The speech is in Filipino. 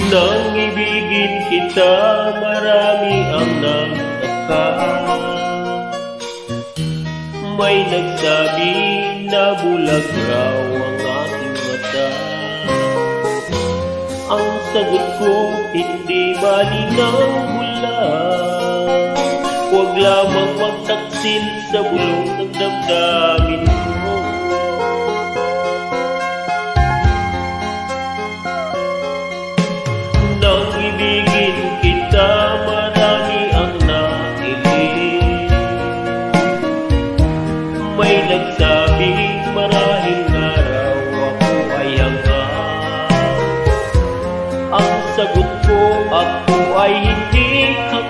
Nang ibigin kita, marami ang nagtaka. May nagsabi na bulag raw ang aking mata. Ang sagot ko, hindi malinaw bulag. Huwag lamang magtaksil sa bulong ng damdamin ko. Nang ibigin kita, marami ang nailing. May nagsabi marahil na raw ako ay hanggang. Ang sagot ko, ako ay hindi hanggang.